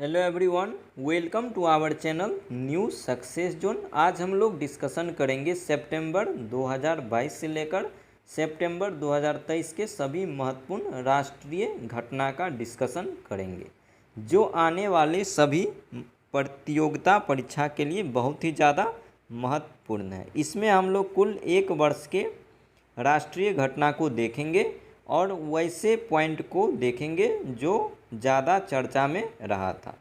Hello everyone, welcome to our channel new success zone. आज हम लोग डिस्कशन करेंगे सितंबर 2022 से लेकर सितंबर 2023 के सभी महत्वपूर्ण राष्ट्रीय घटना का डिस्कशन करेंगे, जो आने वाले सभी प्रतियोगिता परीक्षा के लिए बहुत ही ज़्यादा महत्वपूर्ण है। इसमें हम लोग कुल एक वर्ष के राष्ट्रीय घटना को देखेंगे और वैसे पॉइंट को देखेंगे जो ज़्यादा चर्चा में रहा था।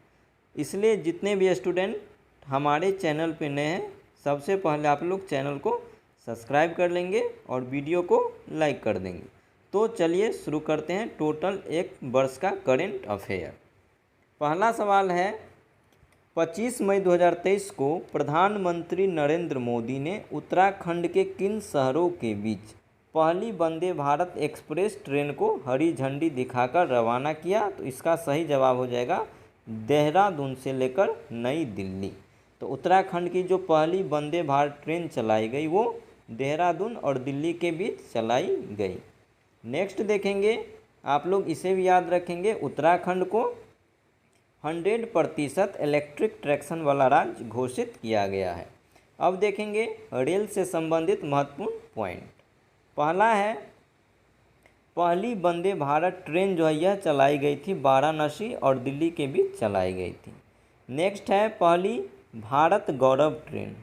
इसलिए जितने भी स्टूडेंट हमारे चैनल पे नए हैं, सबसे पहले आप लोग चैनल को सब्सक्राइब कर लेंगे और वीडियो को लाइक कर देंगे। तो चलिए शुरू करते हैं टोटल एक वर्ष का करेंट अफेयर। पहला सवाल है, 25 मई 2023 को प्रधानमंत्री नरेंद्र मोदी ने उत्तराखंड के किन शहरों के बीच पहली वंदे भारत एक्सप्रेस ट्रेन को हरी झंडी दिखाकर रवाना किया? तो इसका सही जवाब हो जाएगा देहरादून से लेकर नई दिल्ली। तो उत्तराखंड की जो पहली वंदे भारत ट्रेन चलाई गई वो देहरादून और दिल्ली के बीच चलाई गई। नेक्स्ट देखेंगे, आप लोग इसे भी याद रखेंगे, उत्तराखंड को 100% इलेक्ट्रिक ट्रैक्शन वाला राज्य घोषित किया गया है। अब देखेंगे रेल से संबंधित महत्वपूर्ण पॉइंट। पहला है, पहली वंदे भारत ट्रेन जो है यह चलाई गई थी वाराणसी और दिल्ली के बीच चलाई गई थी। नेक्स्ट है, पहली भारत गौरव ट्रेन।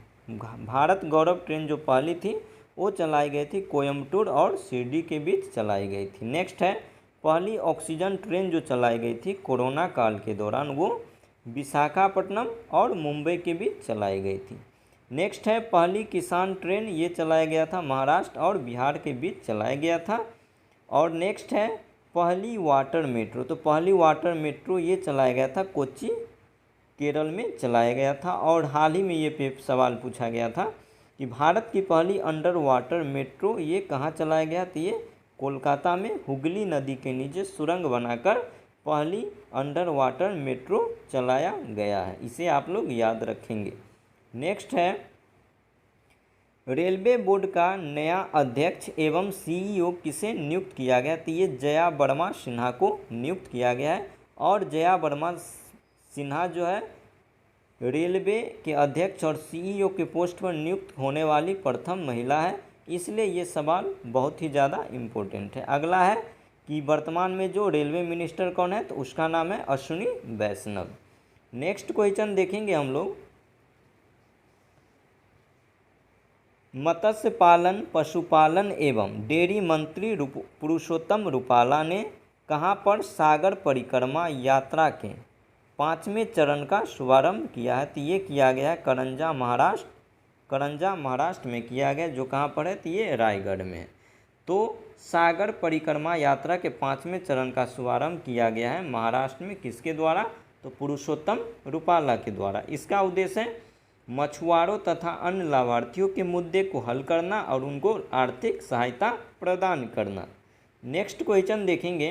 भारत गौरव ट्रेन जो पहली थी वो चलाई गई थी कोयम्बटूर और शिरडी के बीच चलाई गई थी। नेक्स्ट है, पहली ऑक्सीजन ट्रेन जो चलाई गई थी कोरोना काल के दौरान वो विशाखापट्टनम और मुंबई के बीच चलाई गई थी। नेक्स्ट है, पहली किसान ट्रेन, ये चलाया गया था महाराष्ट्र और बिहार के बीच चलाया गया था। और नेक्स्ट है, पहली वाटर मेट्रो। तो पहली वाटर मेट्रो ये चलाया गया था कोच्चि केरल में चलाया गया था। और हाल ही में ये सवाल पूछा गया था कि भारत की पहली अंडर वाटर मेट्रो ये कहाँ चलाया गया? तो ये कोलकाता में हुगली नदी के नीचे सुरंग बनाकर पहली अंडर वाटर मेट्रो चलाया गया है। इसे आप लोग याद रखेंगे। नेक्स्ट है, रेलवे बोर्ड का नया अध्यक्ष एवं सीईओ किसे नियुक्त किया गया? तो ये जया वर्मा सिन्हा को नियुक्त किया गया है। और जया वर्मा सिन्हा जो है रेलवे के अध्यक्ष और सीईओ के पोस्ट पर नियुक्त होने वाली प्रथम महिला है, इसलिए ये सवाल बहुत ही ज़्यादा इम्पोर्टेंट है। अगला है कि वर्तमान में जो रेलवे मिनिस्टर कौन है? तो उसका नाम है अश्विनी वैष्णव। नेक्स्ट क्वेश्चन देखेंगे हम लोग, मत्स्य पालन पशुपालन एवं डेयरी मंत्री पुरुषोत्तम रूपाला ने कहां पर सागर परिक्रमा यात्रा के 5वें चरण का शुभारंभ किया है? तो ये किया गया है करंजा महाराष्ट्र में किया गया, जो कहां पर है? तो ये रायगढ़ में है। तो सागर परिक्रमा यात्रा के 5वें चरण का शुभारंभ किया गया है महाराष्ट्र में, किसके द्वारा? तो पुरुषोत्तम रूपाला के द्वारा। इसका उद्देश्य है मछुआरों तथा अन्य लाभार्थियों के मुद्दे को हल करना और उनको आर्थिक सहायता प्रदान करना। नेक्स्ट क्वेश्चन देखेंगे,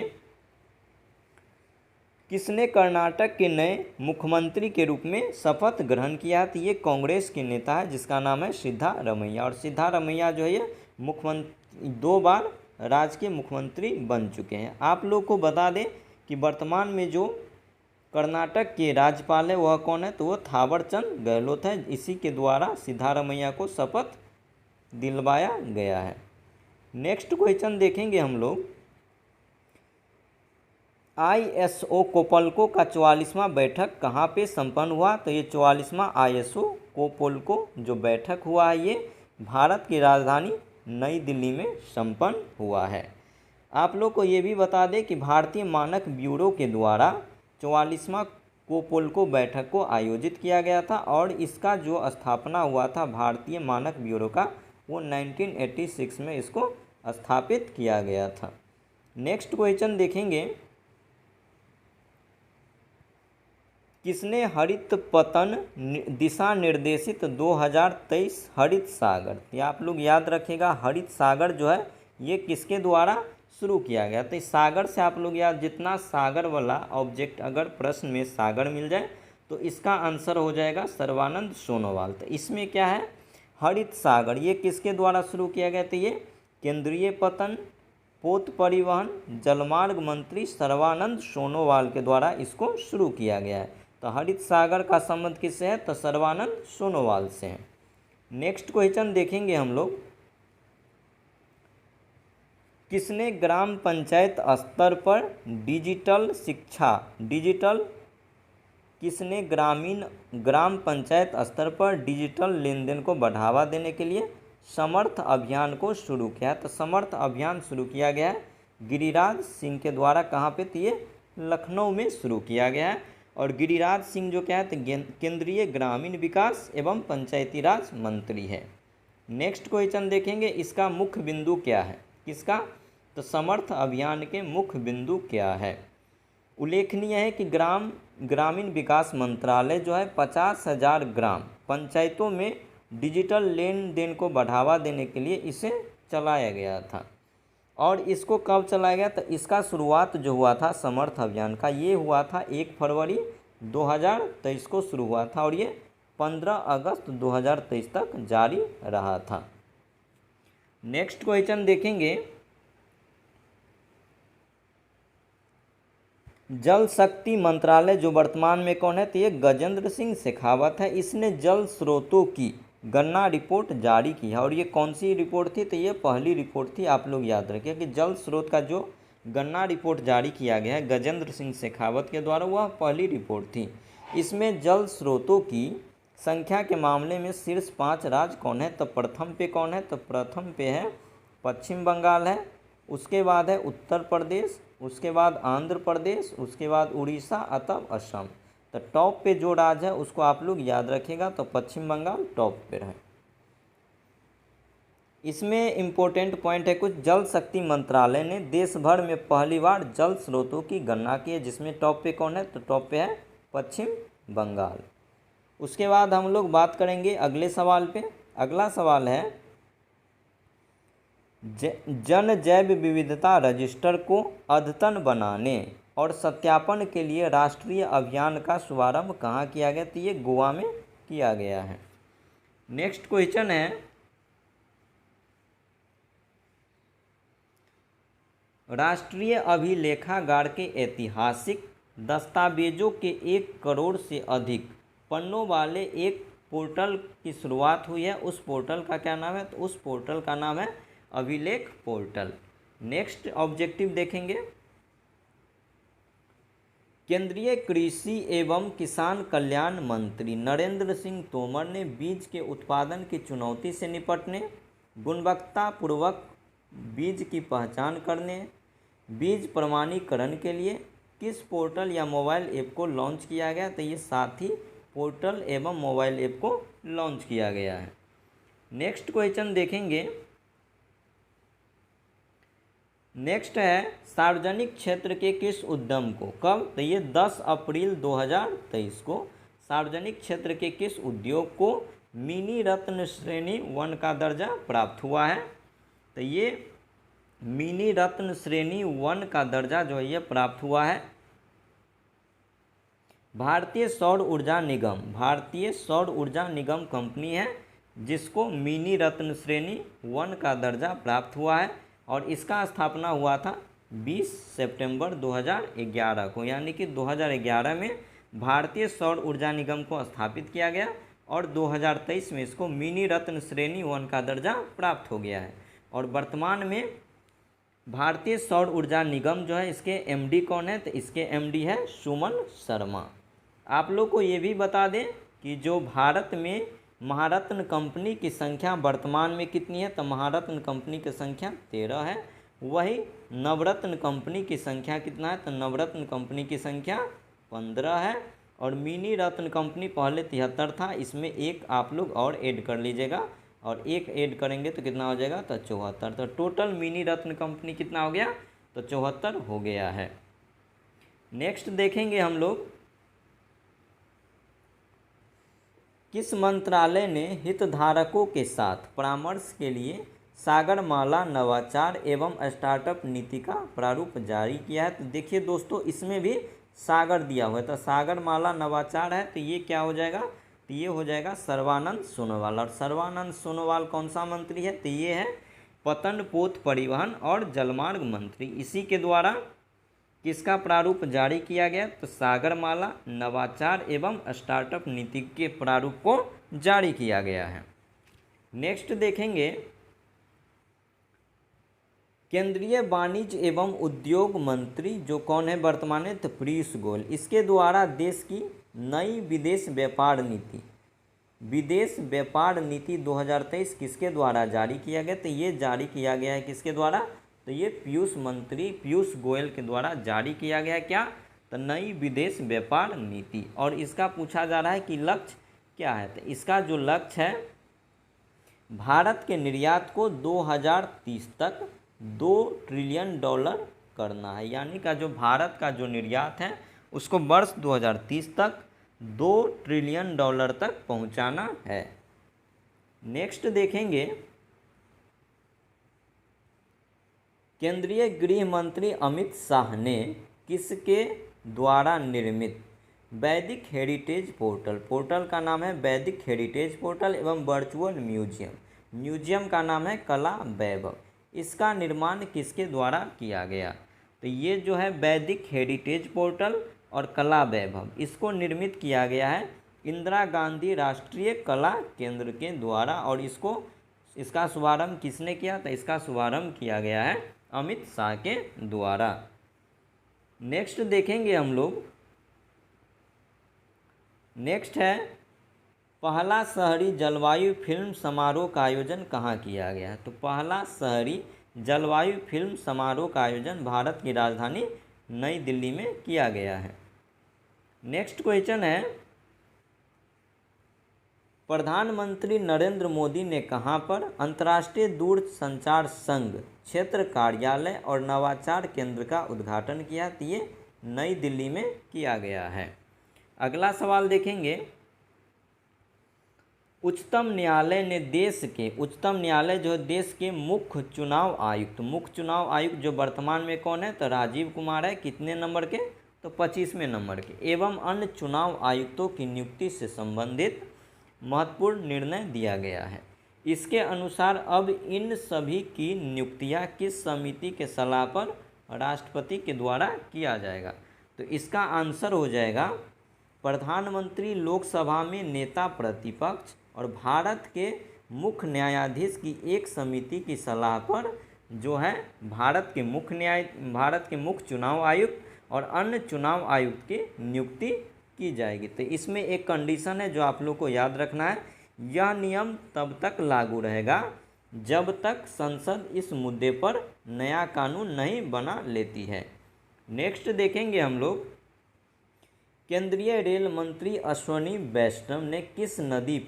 किसने कर्नाटक के नए मुख्यमंत्री के रूप में शपथ ग्रहण किया? तो ये कांग्रेस के नेता है जिसका नाम है सिद्धारमैया। और सिद्धारमैया जो है ये मुख्यमंत्री 2 बार राज्य के मुख्यमंत्री बन चुके हैं। आप लोग को बता दें कि वर्तमान में जो कर्नाटक के राज्यपाल है वह कौन है? तो वो थावरचंद गहलोत है। इसी के द्वारा सिद्धारमैया को शपथ दिलवाया गया है। नेक्स्ट क्वेश्चन देखेंगे हम लोग, ISO कोपल्को का 44वां बैठक कहाँ पे संपन्न हुआ? तो ये 44वां ISO कोपल्को जो बैठक हुआ है ये भारत की राजधानी नई दिल्ली में संपन्न हुआ है। आप लोग को ये भी बता दें कि भारतीय मानक ब्यूरो के द्वारा 44वां कोपल्को बैठक को आयोजित किया गया था और इसका जो स्थापना हुआ था भारतीय मानक ब्यूरो का वो 1986 में इसको स्थापित किया गया था। नेक्स्ट क्वेश्चन देखेंगे, किसने हरित पतन दिशा निर्देशित 2023 हरित सागर? ये आप लोग याद रखेगा, हरित सागर जो है ये किसके द्वारा शुरू किया गया? तो इस सागर से आप लोग याद, जितना सागर वाला ऑब्जेक्ट अगर प्रश्न में सागर मिल जाए तो इसका आंसर हो जाएगा सर्बानंद सोनोवाल। तो इसमें क्या है, हरित सागर ये किसके द्वारा शुरू किया गया? तो ये केंद्रीय पतन पोत परिवहन जलमार्ग मंत्री सर्बानंद सोनोवाल के द्वारा इसको शुरू किया गया है। तो हरित सागर का संबंध किससे है? तो सर्बानंद सोनोवाल से है। नेक्स्ट क्वेश्चन देखेंगे हम लोग, किसने ग्राम पंचायत स्तर पर डिजिटल शिक्षा किसने ग्राम पंचायत स्तर पर डिजिटल लेन देन को बढ़ावा देने के लिए समर्थ अभियान को शुरू किया? तो समर्थ अभियान शुरू किया गया है गिरिराज सिंह के द्वारा। कहाँ पे? तो ये लखनऊ में शुरू किया गया है। और गिरिराज सिंह जो क्या है? तो केंद्रीय ग्रामीण विकास एवं पंचायती राज मंत्री है। नेक्स्ट क्वेश्चन देखेंगे, इसका मुख्य बिंदु क्या है? किसका? तो समर्थ अभियान के मुख्य बिंदु क्या है? उल्लेखनीय है कि ग्रामीण विकास मंत्रालय जो है 50,000 ग्राम पंचायतों में डिजिटल लेन देन को बढ़ावा देने के लिए इसे चलाया गया था। और इसको कब चलाया गया? तो इसका शुरुआत जो हुआ था समर्थ अभियान का, ये हुआ था 1 फरवरी 2023 को शुरू हुआ था और ये 15 अगस्त 2023 तक जारी रहा था। नेक्स्ट क्वेश्चन देखेंगे, जल शक्ति मंत्रालय जो वर्तमान में कौन है? तो ये गजेंद्र सिंह शेखावत है। इसने जल स्रोतों की गणना रिपोर्ट जारी की है। और ये कौन सी रिपोर्ट थी? तो ये पहली रिपोर्ट थी। आप लोग याद रखिए कि जल स्रोत का जो गणना रिपोर्ट जारी किया गया है गजेंद्र सिंह शेखावत के द्वारा, वह पहली रिपोर्ट थी। इसमें जल स्रोतों की संख्या के मामले में शीर्ष 5 राज्य कौन है? तो प्रथम पे कौन है? तो प्रथम पे है पश्चिम बंगाल है, उसके बाद है उत्तर प्रदेश, उसके बाद आंध्र प्रदेश, उसके बाद उड़ीसा, अतः असम। तो टॉप पे जो राज्य है उसको आप लोग याद रखिएगा, तो पश्चिम बंगाल टॉप पे है। इसमें इम्पोर्टेंट पॉइंट है कुछ, जल शक्ति मंत्रालय ने देश भर में पहली बार जल स्रोतों की गणना की है, जिसमें टॉप पे कौन है? तो टॉप पे है पश्चिम बंगाल। उसके बाद हम लोग बात करेंगे अगले सवाल पे। अगला सवाल है, जन जैव विविधता रजिस्टर को अद्यतन बनाने और सत्यापन के लिए राष्ट्रीय अभियान का शुभारंभ कहाँ किया गया? तो ये गोवा में किया गया है। नेक्स्ट क्वेश्चन है, राष्ट्रीय अभिलेखागार के ऐतिहासिक दस्तावेजों के 1 करोड़ से अधिक पन्नों वाले एक पोर्टल की शुरुआत हुई है। उस पोर्टल का क्या नाम है? तो उस पोर्टल का नाम है अभिलेख पोर्टल। नेक्स्ट ऑब्जेक्टिव देखेंगे, केंद्रीय कृषि एवं किसान कल्याण मंत्री नरेंद्र सिंह तोमर ने बीज के उत्पादन की चुनौती से निपटने, गुणवत्तापूर्वक बीज की पहचान करने, बीज प्रमाणीकरण के लिए किस पोर्टल या मोबाइल ऐप को लॉन्च किया गया? तो ये साथी पोर्टल एवं मोबाइल ऐप को लॉन्च किया गया है। नेक्स्ट क्वेश्चन देखेंगे, नेक्स्ट है सार्वजनिक क्षेत्र के किस उद्यम को कब? तो ये 10 अप्रैल 2023 को सार्वजनिक क्षेत्र के किस उद्योग को मिनी रत्न श्रेणी 1 का दर्जा प्राप्त हुआ है? तो ये मिनी रत्न श्रेणी 1 का दर्जा जो है ये प्राप्त हुआ है भारतीय सौर ऊर्जा निगम कंपनी है, जिसको मिनी रत्न श्रेणी 1 का दर्जा प्राप्त हुआ है। और इसका स्थापना हुआ था 20 सितंबर 2011 को, यानी कि 2011 में भारतीय सौर ऊर्जा निगम को स्थापित किया गया और 2023 में इसको मिनी रत्न श्रेणी 1 का दर्जा प्राप्त हो गया है। और वर्तमान में भारतीय सौर ऊर्जा निगम जो है इसके एमडी कौन है? तो इसके एमडी है सुमन शर्मा। आप लोग को ये भी बता दें कि जो भारत में महारत्न कंपनी की संख्या वर्तमान में कितनी है? तो महारत्न कंपनी की संख्या 13 है। वही नवरत्न कंपनी की संख्या कितना है? तो नवरत्न कंपनी की संख्या 15 है। और मिनी रत्न कंपनी पहले 73 था, इसमें एक आप लोग और ऐड कर लीजिएगा, और एक ऐड करेंगे तो कितना हो जाएगा? तो 74। तो टोटल मिनी रत्न कंपनी कितना हो गया? तो 74 हो गया है। नेक्स्ट देखेंगे हम लोग, किस मंत्रालय ने हितधारकों के साथ परामर्श के लिए सागरमाला नवाचार एवं स्टार्टअप नीति का प्रारूप जारी किया है? तो देखिए दोस्तों, इसमें भी सागर दिया हुआ है, तो सागरमाला नवाचार है, तो ये क्या हो जाएगा? तो ये हो जाएगा सर्बानंद सोनोवाल। और सर्बानंद सोनोवाल कौन सा मंत्री है? तो ये है पतन पोत परिवहन और जलमार्ग मंत्री। इसी के द्वारा किसका प्रारूप जारी किया गया? तो सागरमाला नवाचार एवं स्टार्टअप नीति के प्रारूप को जारी किया गया है। नेक्स्ट देखेंगे केंद्रीय वाणिज्य एवं उद्योग मंत्री जो कौन है वर्तमान में? तो पीयूष गोयल। इसके द्वारा देश की नई विदेश व्यापार नीति 2023 किसके द्वारा जारी किया गया? तो ये जारी किया गया है किसके द्वारा? तो ये पीयूष गोयल के द्वारा जारी किया गया। क्या? तो नई विदेश व्यापार नीति। और इसका पूछा जा रहा है कि लक्ष्य क्या है? तो इसका जो लक्ष्य है भारत के निर्यात को 2030 तक $2 ट्रिलियन करना है। यानी का जो भारत का जो निर्यात है उसको वर्ष 2030 तक $2 ट्रिलियन तक पहुंचाना है। नेक्स्ट देखेंगे केंद्रीय गृह मंत्री अमित शाह ने किसके द्वारा निर्मित वैदिक हेरिटेज पोर्टल का नाम है वैदिक हेरिटेज पोर्टल एवं वर्चुअल म्यूजियम का नाम है कला वैभव। इसका निर्माण किसके द्वारा किया गया? तो ये जो है वैदिक हेरिटेज पोर्टल और कला वैभव इसको निर्मित किया गया है इंदिरा गांधी राष्ट्रीय कला केंद्र के द्वारा। और इसका शुभारंभ किसने किया? तो इसका शुभारंभ किया गया है अमित शाह के द्वारा। नेक्स्ट देखेंगे हम लोग, नेक्स्ट है पहला शहरी जलवायु फिल्म समारोह का आयोजन कहाँ किया गया है? तो पहला शहरी जलवायु फिल्म समारोह का आयोजन भारत की राजधानी नई दिल्ली में किया गया है। नेक्स्ट क्वेश्चन है प्रधानमंत्री नरेंद्र मोदी ने कहाँ पर अंतर्राष्ट्रीय दूरसंचार संघ क्षेत्र कार्यालय और नवाचार केंद्र का उद्घाटन किया? तो ये नई दिल्ली में किया गया है। अगला सवाल देखेंगे उच्चतम न्यायालय ने उच्चतम न्यायालय जो देश के मुख्य चुनाव आयुक्त जो वर्तमान में कौन है? तो राजीव कुमार है। कितने नंबर के? तो 25वें नंबर के। एवं अन्य चुनाव आयुक्तों की नियुक्ति से संबंधित महत्वपूर्ण निर्णय दिया गया है। इसके अनुसार अब इन सभी की नियुक्तियां किस समिति के सलाह पर राष्ट्रपति के द्वारा किया जाएगा? तो इसका आंसर हो जाएगा प्रधानमंत्री लोकसभा में नेता प्रतिपक्ष और भारत के मुख्य न्यायाधीश की एक समिति की सलाह पर जो है भारत के मुख्य चुनाव आयुक्त और अन्य चुनाव आयुक्त की नियुक्ति की जाएगी। तो इसमें एक कंडीशन है जो आप लोग को याद रखना है, यह नियम तब तक लागू रहेगा जब तक संसद इस मुद्दे पर नया कानून नहीं बना लेती है। नेक्स्ट देखेंगे हम लोग केंद्रीय रेल मंत्री अश्विनी वैष्णव ने किस नदी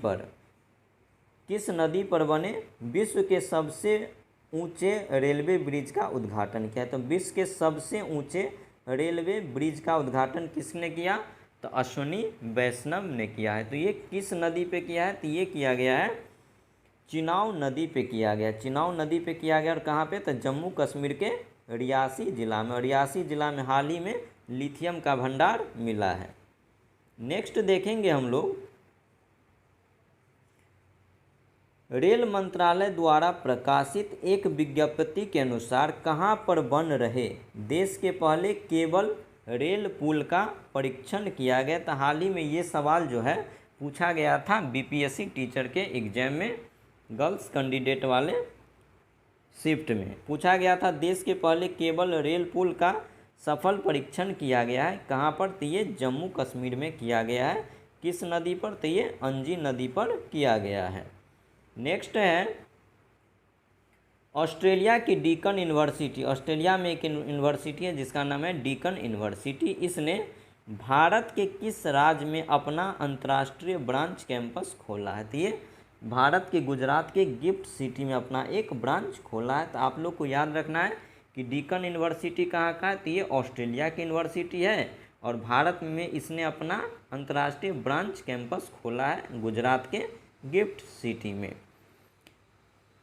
पर बने विश्व के सबसे ऊंचे रेलवे ब्रिज का उद्घाटन किया? तो विश्व के सबसे ऊंचे रेलवे ब्रिज का उद्घाटन किसने किया? तो अश्विनी वैष्णव ने किया है। तो ये किस नदी पे किया है? तो ये किया गया है चिनाब नदी पे किया गया। और कहाँ पे? तो जम्मू कश्मीर के रियासी जिला में हाल ही में लिथियम का भंडार मिला है। नेक्स्ट देखेंगे हम लोग रेल मंत्रालय द्वारा प्रकाशित एक विज्ञप्ति के अनुसार कहाँ पर बन रहे देश के पहले केबल रेल पुल का परीक्षण किया गया? तो हाल ही में ये सवाल जो है पूछा गया था बीपीएससी टीचर के एग्जाम में, गर्ल्स कैंडिडेट वाले शिफ्ट में पूछा गया था देश के पहले केबल रेल पुल का सफल परीक्षण किया गया है कहाँ पर? तो ये जम्मू कश्मीर में किया गया है। किस नदी पर? तो ये अंजी नदी पर किया गया है। नेक्स्ट है ऑस्ट्रेलिया की डीकन यूनिवर्सिटी। ऑस्ट्रेलिया में एक यूनिवर्सिटी है जिसका नाम है डीकन यूनिवर्सिटी। इसने भारत के किस राज्य में अपना अंतर्राष्ट्रीय ब्रांच कैंपस खोला है? तो ये भारत के गुजरात के गिफ्ट सिटी में अपना एक ब्रांच खोला है। तो आप लोग को याद रखना है कि डीकन यूनिवर्सिटी कहाँ का है? तो ये ऑस्ट्रेलिया की यूनिवर्सिटी है और भारत में इसने अपना अंतर्राष्ट्रीय ब्रांच कैंपस खोला है गुजरात के गिफ्ट सिटी में।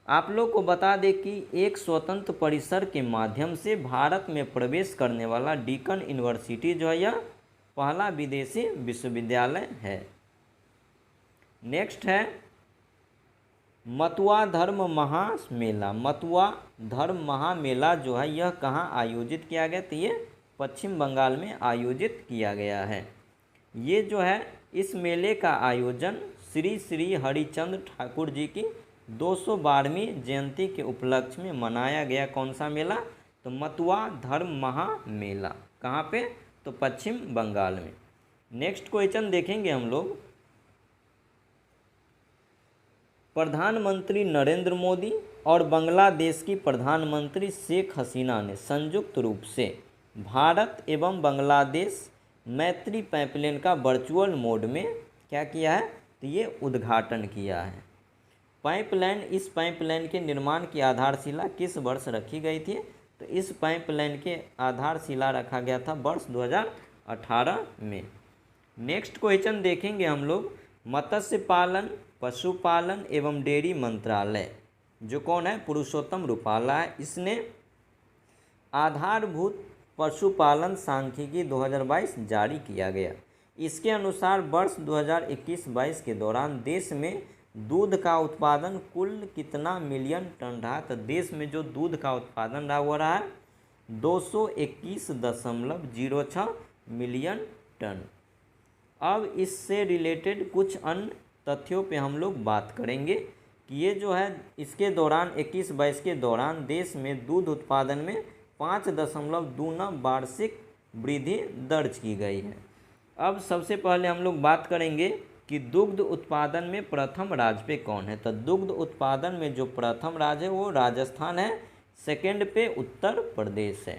आप लोग को बता दें कि एक स्वतंत्र परिसर के माध्यम से भारत में प्रवेश करने वाला डीकन यूनिवर्सिटी जो है यह पहला विदेशी विश्वविद्यालय है। नेक्स्ट है मथुआ धर्म महामेला। मथुआ धर्म महामेला जो है यह कहाँ आयोजित किया गया? तो ये पश्चिम बंगाल में आयोजित किया गया है। ये जो है इस मेले का आयोजन श्री श्री हरिचंद्र ठाकुर जी की 212वीं जयंती के उपलक्ष्य में मनाया गया। कौन सा मेला? तो मतुआ धर्म महामेला। कहाँ पे? तो पश्चिम बंगाल में। नेक्स्ट क्वेश्चन देखेंगे हम लोग। प्रधानमंत्री नरेंद्र मोदी और बांग्लादेश की प्रधानमंत्री शेख हसीना ने संयुक्त रूप से भारत एवं बांग्लादेश मैत्री पाइपलाइन का वर्चुअल मोड में क्या किया है? तो ये उद्घाटन किया है। इस पाइपलाइन के निर्माण की आधारशिला किस वर्ष रखी गई थी? तो इस पाइपलाइन के आधारशिला रखा गया था वर्ष 2018 में। नेक्स्ट क्वेश्चन देखेंगे हम लोग। मत्स्य पालन, पशुपालन एवं डेयरी मंत्रालय जो कौन है? पुरुषोत्तम रूपाला है। इसने आधारभूत पशुपालन सांख्यिकी 2022 जारी किया गया। इसके अनुसार वर्ष 2021-22 के दौरान देश में दूध का उत्पादन कुल कितना मिलियन टन रहा? तो देश में जो दूध का उत्पादन रहा है 221.06 मिलियन टन। अब इससे रिलेटेड कुछ अन्य तथ्यों पे हम लोग बात करेंगे कि ये जो है इसके दौरान 21-22 के दौरान देश में दूध उत्पादन में 5.2 वार्षिक वृद्धि दर्ज की गई है। अब सबसे पहले हम लोग बात करेंगे कि दुग्ध उत्पादन में प्रथम राज्य पे कौन है? तो दुग्ध उत्पादन में जो प्रथम राज्य है वो राजस्थान है। सेकंड पे उत्तर प्रदेश है।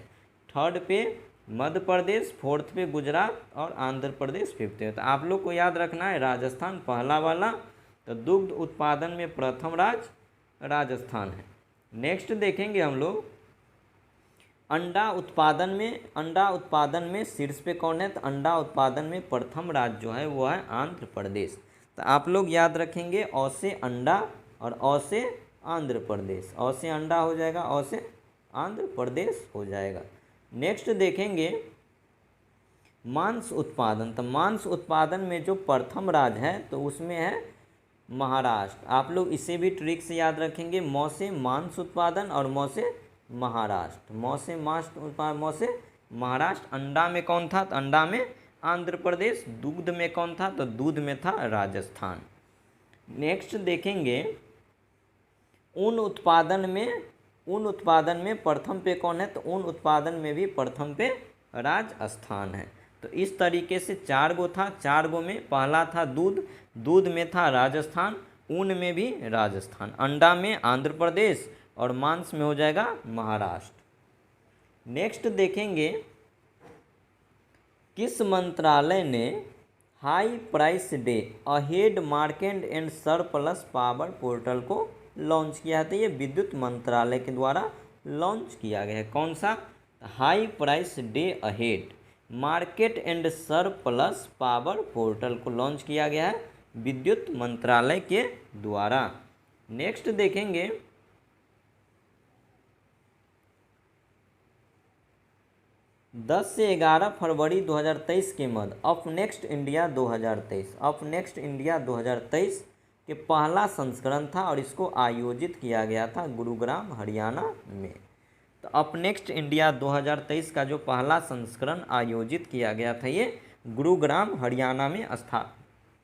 थर्ड पे मध्य प्रदेश, फोर्थ पे गुजरात और आंध्र प्रदेश फिफ्थ पे। तो आप लोग को याद रखना है राजस्थान पहला वाला। तो दुग्ध उत्पादन में प्रथम राज्य राजस्थान है। नेक्स्ट देखेंगे हम लोग अंडा उत्पादन में शीर्ष पे कौन है? तो अंडा उत्पादन में प्रथम राज्य जो है वो है आंध्र प्रदेश। तो आप लोग याद रखेंगे औ से अंडा और औ से आंध्र प्रदेश। औ से अंडा हो जाएगा, औ से आंध्र प्रदेश हो जाएगा। नेक्स्ट देखेंगे मांस उत्पादन। तो मांस उत्पादन में जो प्रथम राज्य है तो उसमें है महाराष्ट्र। आप लोग इसे भी ट्रिक से याद रखेंगे। मौ से मांस उत्पादन और मौ से महाराष्ट्र। मौ से महाराष्ट्र। अंडा में कौन था? तो अंडा में आंध्र प्रदेश। दूध में कौन था? तो दूध में था राजस्थान। नेक्स्ट देखेंगे ऊन उत्पादन में प्रथम पे कौन है? तो ऊन उत्पादन में भी प्रथम पे राजस्थान है। तो इस तरीके से 4 गो था। 4 गो में पहला था दूध में था राजस्थान, ऊन में भी राजस्थान, अंडा में आंध्र प्रदेश और मांस में हो जाएगा महाराष्ट्र। नेक्स्ट देखेंगे किस मंत्रालय ने high price day ahead market and surplus power portal को लॉन्च किया है? तो ये विद्युत मंत्रालय के द्वारा लॉन्च किया गया है। कौन सा? High price day ahead market and surplus power portal को लॉन्च किया गया है विद्युत मंत्रालय के द्वारा। नेक्स्ट देखेंगे 10 से 11 फरवरी 2023 के मध्य अपनेक्स्ट इंडिया 2023 के पहला संस्करण था और इसको आयोजित किया गया था गुरुग्राम हरियाणा में। तो अपनेक्स्ट इंडिया 2023 का जो पहला संस्करण आयोजित किया गया था ये गुरुग्राम हरियाणा में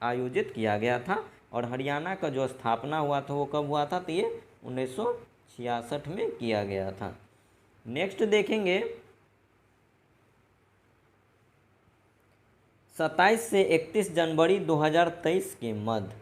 आयोजित किया गया था। और हरियाणा का जो स्थापना हुआ था वो कब हुआ था? तो ये 1966 में किया गया था। नेक्स्ट देखेंगे 27 से 31 जनवरी 2023 के मध्य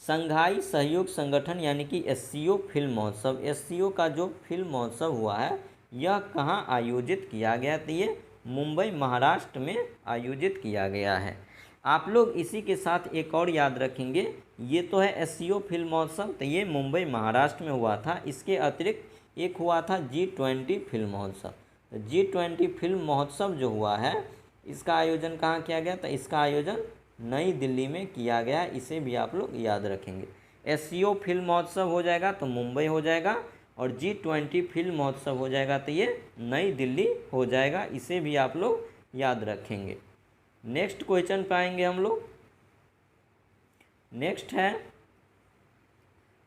संघाई सहयोग संगठन यानी कि SCO फिल्म महोत्सव, SCO का जो फिल्म महोत्सव हुआ है यह कहाँ आयोजित किया गया? तो ये मुंबई महाराष्ट्र में आयोजित किया गया है। आप लोग इसी के साथ एक और याद रखेंगे, ये तो है SCO फिल्म महोत्सव, तो ये मुंबई महाराष्ट्र में हुआ था। इसके अतिरिक्त एक हुआ था G20 फिल्म महोत्सव। तो G20 फिल्म महोत्सव जो हुआ है इसका आयोजन कहाँ किया गया? तो इसका आयोजन नई दिल्ली में किया गया है। इसे भी आप लोग याद रखेंगे। SCO फिल्म महोत्सव हो जाएगा तो मुंबई हो जाएगा और G20 फिल्म महोत्सव हो जाएगा तो ये नई दिल्ली हो जाएगा। इसे भी आप लोग याद रखेंगे। नेक्स्ट क्वेश्चन पे आएंगे हम लोग। नेक्स्ट है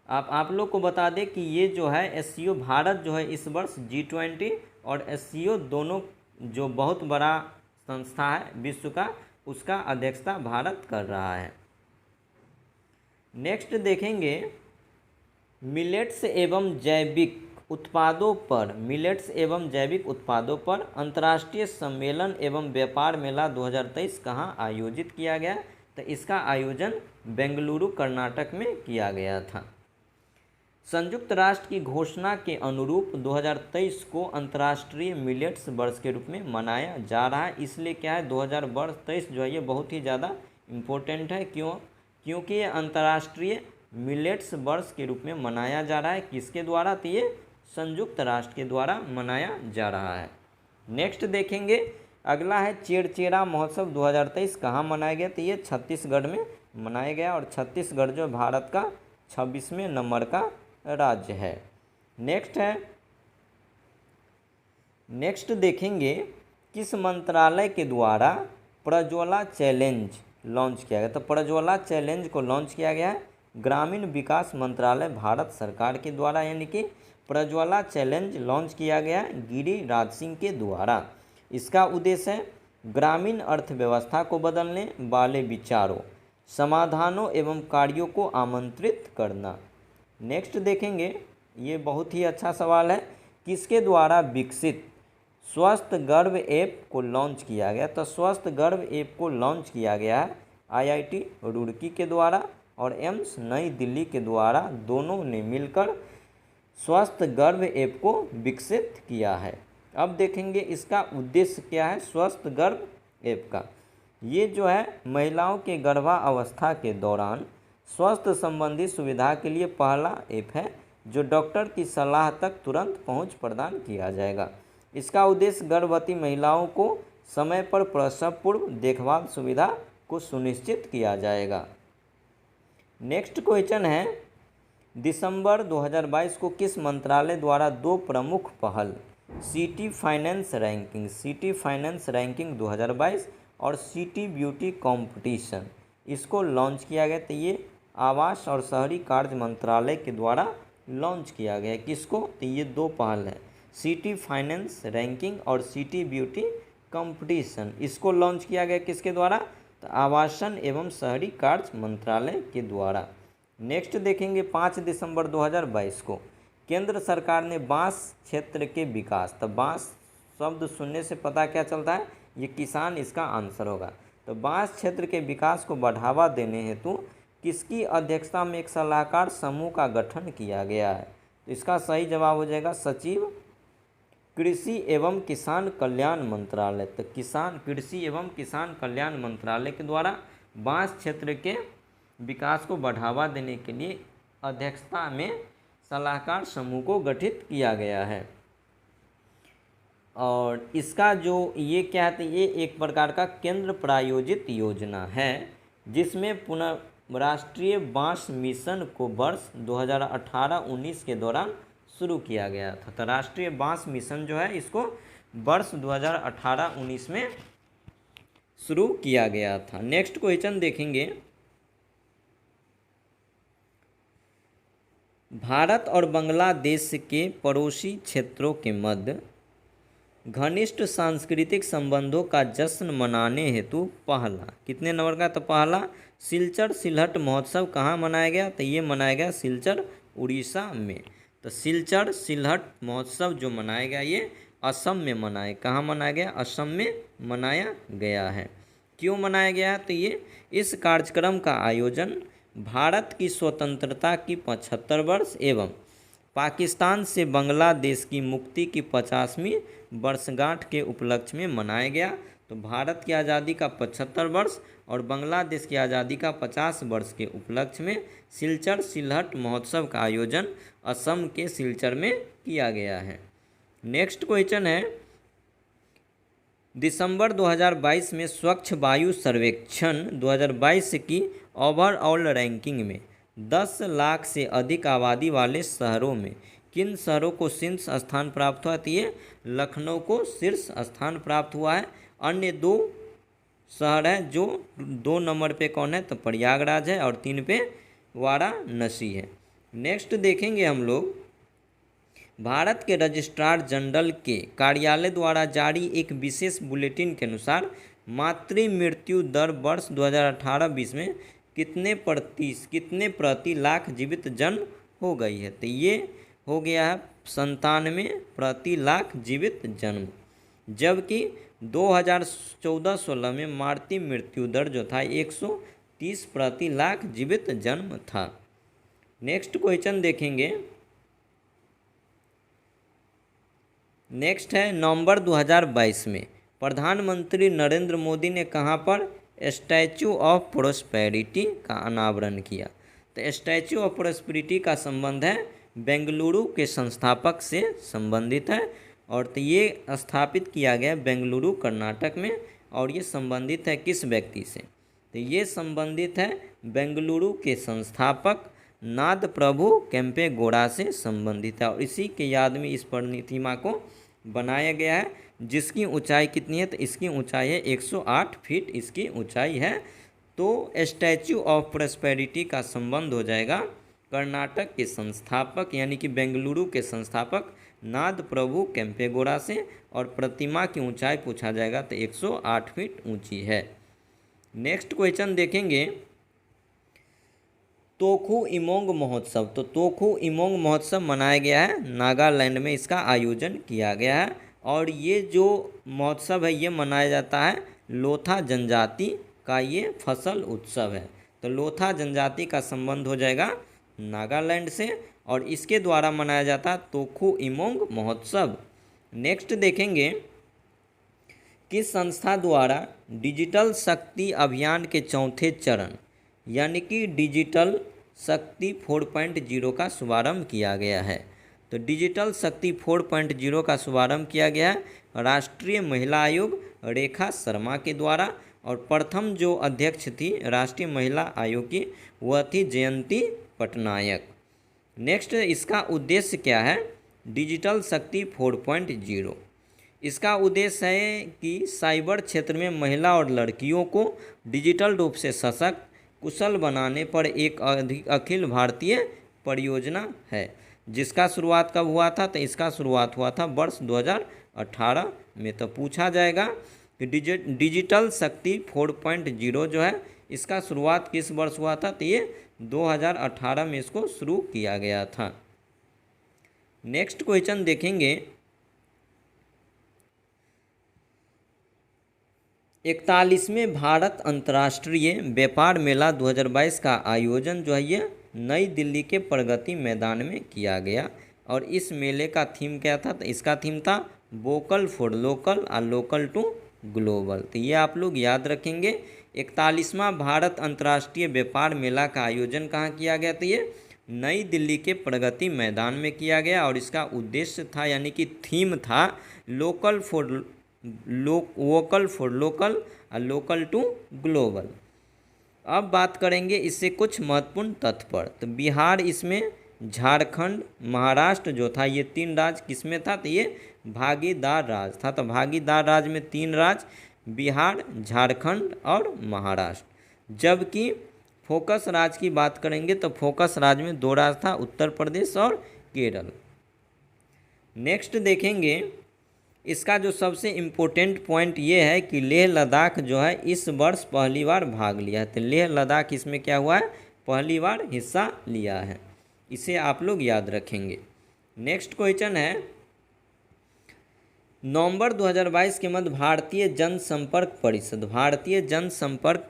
आप लोग को बता दें कि ये जो है SCO भारत जो है इस वर्ष G20 और SCO दोनों जो बहुत बड़ा संस्था है विश्व का, उसका अध्यक्षता भारत कर रहा है। नेक्स्ट देखेंगे मिलेट्स एवं जैविक उत्पादों पर, मिलेट्स एवं जैविक उत्पादों पर अंतर्राष्ट्रीय सम्मेलन एवं व्यापार मेला 2023 कहाँ आयोजित किया गया? तो इसका आयोजन बेंगलुरु कर्नाटक में किया गया था। संयुक्त राष्ट्र की घोषणा के अनुरूप 2023 को अंतर्राष्ट्रीय मिलेट्स वर्ष के रूप में मनाया जा रहा है। इसलिए क्या है 2023 जो है ये बहुत ही ज़्यादा इम्पोर्टेंट है। क्योंकि ये अंतर्राष्ट्रीय मिलेट्स वर्ष के रूप में मनाया जा रहा है। किसके द्वारा? तो ये संयुक्त राष्ट्र के द्वारा मनाया जा रहा है। नेक्स्ट देखेंगे, अगला है चेरचेरा महोत्सव 2023 कहाँ मनाया गया? तो ये छत्तीसगढ़ में मनाया गया और छत्तीसगढ़ जो भारत का 26वें नंबर का राज्य है। नेक्स्ट देखेंगे किस मंत्रालय के द्वारा प्रज्वला चैलेंज लॉन्च किया गया? तो प्रज्वला चैलेंज को लॉन्च किया गया है ग्रामीण विकास मंत्रालय भारत सरकार के द्वारा, यानी कि प्रज्वला चैलेंज लॉन्च किया गया है गिरिराज सिंह के द्वारा। इसका उद्देश्य है ग्रामीण अर्थव्यवस्था को बदलने वाले विचारों, समाधानों एवं कार्यों को आमंत्रित करना। नेक्स्ट देखेंगे, ये बहुत ही अच्छा सवाल है, किसके द्वारा विकसित स्वस्थ गर्भ ऐप को लॉन्च किया गया? तो स्वस्थ गर्भ ऐप को लॉन्च किया गया है IIT रुड़की के द्वारा और एम्स नई दिल्ली के द्वारा, दोनों ने मिलकर स्वस्थ गर्भ ऐप को विकसित किया है। अब देखेंगे इसका उद्देश्य क्या है स्वस्थ गर्भ ऐप का। ये जो है महिलाओं के गर्भावस्था के दौरान स्वास्थ्य संबंधी सुविधा के लिए पहला ऐप है जो डॉक्टर की सलाह तक तुरंत पहुंच प्रदान किया जाएगा। इसका उद्देश्य गर्भवती महिलाओं को समय पर प्रसव पूर्व देखभाल सुविधा को सुनिश्चित किया जाएगा। नेक्स्ट क्वेश्चन है, दिसंबर 2022 को किस मंत्रालय द्वारा दो प्रमुख पहल सिटी फाइनेंस रैंकिंग 2022 और सिटी ब्यूटी कंपटीशन इसको लॉन्च किया गया? तो ये आवास और शहरी कार्य मंत्रालय के द्वारा लॉन्च किया गया है। किसको? तो ये दो पहल है, सिटी फाइनेंस रैंकिंग और सिटी ब्यूटी कंपटीशन। इसको लॉन्च किया गया किसके द्वारा? तो आवासन एवं शहरी कार्य मंत्रालय के द्वारा। नेक्स्ट देखेंगे 5 दिसंबर 2022 को केंद्र सरकार ने बांस क्षेत्र के विकास, तो बांस शब्द सुनने से पता क्या चलता है, ये किसान इसका आंसर होगा। तो बांस क्षेत्र के विकास को बढ़ावा देने हेतु किसकी अध्यक्षता में एक सलाहकार समूह का गठन किया गया है? तो इसका सही जवाब हो जाएगा सचिव कृषि एवं किसान कल्याण मंत्रालय। तो कृषि एवं किसान कल्याण मंत्रालय के द्वारा बांस क्षेत्र के विकास को बढ़ावा देने के लिए अध्यक्षता में सलाहकार समूह को गठित किया गया है। और इसका जो ये क्या है, तो ये एक प्रकार का केंद्र प्रायोजित योजना है जिसमें पुनः राष्ट्रीय बांस मिशन को वर्ष 2018-19 के दौरान शुरू किया गया था। तो राष्ट्रीय बांस मिशन जो है इसको वर्ष 2018-19 में शुरू किया गया था। नेक्स्ट क्वेश्चन देखेंगे, भारत और बांग्लादेश के पड़ोसी क्षेत्रों के मध्य घनिष्ठ सांस्कृतिक संबंधों का जश्न मनाने हेतु पहला, कितने नंबर का? तो पहला सिलचर सिलहट महोत्सव कहाँ मनाया गया? तो ये मनाया गया सिलचर उड़ीसा में। तो सिलचर सिलहट महोत्सव जो मनाया गया ये असम में मनाया, कहाँ मनाया गया? असम में मनाया गया है। क्यों मनाया गया है? तो ये इस कार्यक्रम का आयोजन भारत की स्वतंत्रता की 75 वर्ष एवं पाकिस्तान से बांग्लादेश की मुक्ति की 50वीं वर्षगांठ के उपलक्ष्य में मनाया गया। तो भारत की आज़ादी का 75 वर्ष और बांग्लादेश की आज़ादी का 50 वर्ष के उपलक्ष्य में सिलचर सिलहट महोत्सव का आयोजन असम के सिलचर में किया गया है। नेक्स्ट क्वेश्चन है, दिसंबर 2022 में स्वच्छ वायु सर्वेक्षण 2022 की ओवरऑल रैंकिंग में 10 लाख से अधिक आबादी वाले शहरों में किन शहरों को शीर्ष स्थान प्राप्त हुआ? तो ये लखनऊ को शीर्ष स्थान प्राप्त हुआ है। अन्य दो शहर हैं जो 2 नंबर पे कौन है? तो प्रयागराज है और 3 पे वाराणसी है। नेक्स्ट देखेंगे हम लोग, भारत के रजिस्ट्रार जनरल के कार्यालय द्वारा जारी एक विशेष बुलेटिन के अनुसार मातृ मृत्यु दर वर्ष 2018-20 में कितने प्रति लाख जीवित जन्म हो गई है? तो ये हो गया है 97 प्रति लाख जीवित जन्म, जबकि 2014-16 में मातृ मृत्यु दर जो था 130 प्रति लाख जीवित जन्म था। नेक्स्ट क्वेश्चन देखेंगे। नेक्स्ट है नवंबर 2022 में प्रधानमंत्री नरेंद्र मोदी ने कहां पर स्टैचू ऑफ प्रोस्पेरिटी का अनावरण किया? तो स्टैचू ऑफ प्रोस्पेरिटी का संबंध है बेंगलुरु के संस्थापक से संबंधित है, और तो ये स्थापित किया गया बेंगलुरु कर्नाटक में, और ये संबंधित है किस व्यक्ति से? तो ये संबंधित है बेंगलुरु के संस्थापक नाद प्रभु केम्पेगौड़ा से संबंधित है, और इसी के याद में इस प्रतिमा को बनाया गया है, जिसकी ऊंचाई कितनी है? तो इसकी ऊंचाई है 108 फीट इसकी ऊंचाई है। तो स्टैचू ऑफ प्रोस्पेरिटी का संबंध हो जाएगा कर्नाटक के संस्थापक यानी कि बेंगलुरु के संस्थापक नाद प्रभु केम्पेगौड़ा से, और प्रतिमा की ऊंचाई पूछा जाएगा तो 108 फीट ऊंची है। नेक्स्ट क्वेश्चन देखेंगे तोखु इमोंग महोत्सव। तो तोखु इमोंग महोत्सव मनाया गया है नागालैंड में, इसका आयोजन किया गया है, और ये जो महोत्सव है ये मनाया जाता है लोथा जनजाति का ये फसल उत्सव है। तो लोथा जनजाति का संबंध हो जाएगा नागालैंड से, और इसके द्वारा मनाया जाता है तोखु इमोंग महोत्सव। नेक्स्ट देखेंगे किस संस्था द्वारा डिजिटल शक्ति अभियान के चौथे चरण यानी कि डिजिटल शक्ति 4.0 का शुभारंभ किया गया है? तो डिजिटल शक्ति 4.0 का शुभारंभ किया गया है राष्ट्रीय महिला आयोग रेखा शर्मा के द्वारा, और प्रथम जो अध्यक्ष थी राष्ट्रीय महिला आयोग की वह थी जयंती पटनायक। नेक्स्ट इसका उद्देश्य क्या है? डिजिटल शक्ति 4.0 इसका उद्देश्य है कि साइबर क्षेत्र में महिला और लड़कियों को डिजिटल रूप से सशक्त कुशल बनाने पर एक अखिल भारतीय परियोजना है, जिसका शुरुआत कब हुआ था? तो इसका शुरुआत हुआ था वर्ष 2018 में। तो पूछा जाएगा कि डिजिटल शक्ति 4.0 जो है इसका शुरुआत किस वर्ष हुआ था? तो ये 2018 में इसको शुरू किया गया था। नेक्स्ट क्वेश्चन देखेंगे 41वें भारत अंतर्राष्ट्रीय व्यापार मेला 2022 का आयोजन जो है ये नई दिल्ली के प्रगति मैदान में किया गया, और इस मेले का थीम क्या था? तो इसका थीम था वोकल फॉर लोकल और लोकल टू ग्लोबल। तो ये आप लोग याद रखेंगे। 41वां भारत अंतर्राष्ट्रीय व्यापार मेला का आयोजन कहाँ किया गया? तो ये नई दिल्ली के प्रगति मैदान में किया गया, और इसका उद्देश्य था यानी कि थीम था वोकल फॉर लोकल और लोकल टू ग्लोबल। अब बात करेंगे इससे कुछ महत्वपूर्ण तथ्य पर। तो बिहार इसमें, झारखंड, महाराष्ट्र जो था ये 3 राज्य किसमें था? तो ये भागीदार राज्य था। तो भागीदार राज्य में 3 राज्य बिहार, झारखंड और महाराष्ट्र। जबकि फोकस राज्य की बात करेंगे तो फोकस राज्य में 2 राज्य था, उत्तर प्रदेश और केरल। नेक्स्ट देखेंगे इसका जो सबसे इम्पोर्टेंट पॉइंट ये है कि लेह लद्दाख जो है इस वर्ष पहली बार भाग लिया है। तो लेह लद्दाख इसमें क्या हुआ है? पहली बार हिस्सा लिया है, इसे आप लोग याद रखेंगे। नेक्स्ट क्वेश्चन है नवंबर 2022 के मध्य भारतीय जनसंपर्क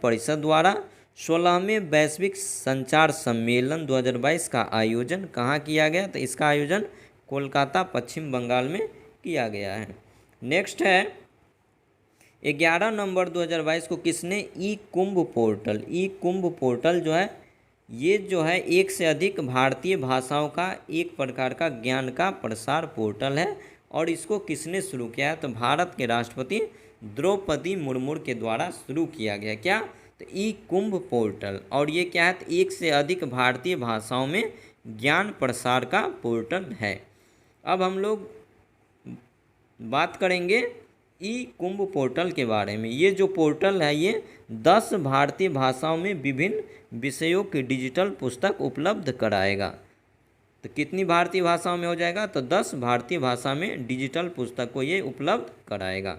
परिषद द्वारा 16वें वैश्विक संचार सम्मेलन 2022 का आयोजन कहाँ किया गया? तो इसका आयोजन कोलकाता, पश्चिम बंगाल में किया गया है। नेक्स्ट है 11 नवंबर 2022 को किसने ई कुंभ पोर्टल जो है ये जो है एक से अधिक भारतीय भाषाओं का एक प्रकार का ज्ञान का प्रसार पोर्टल है, और इसको किसने शुरू किया है? तो भारत के राष्ट्रपति द्रौपदी मुर्मू के द्वारा शुरू किया गया। क्या? तो ई कुंभ पोर्टल, और ये क्या है? तो एक से अधिक भारतीय भाषाओं में ज्ञान प्रसार का पोर्टल है। अब हम लोग बात करेंगे ई कुंभ पोर्टल के बारे में। ये जो पोर्टल है ये 10 भारतीय भाषाओं में विभिन्न विषयों की डिजिटल पुस्तक उपलब्ध कराएगा। तो कितनी भारतीय भाषाओं में हो जाएगा, तो 10 भारतीय भाषा में डिजिटल पुस्तक को ये उपलब्ध कराएगा।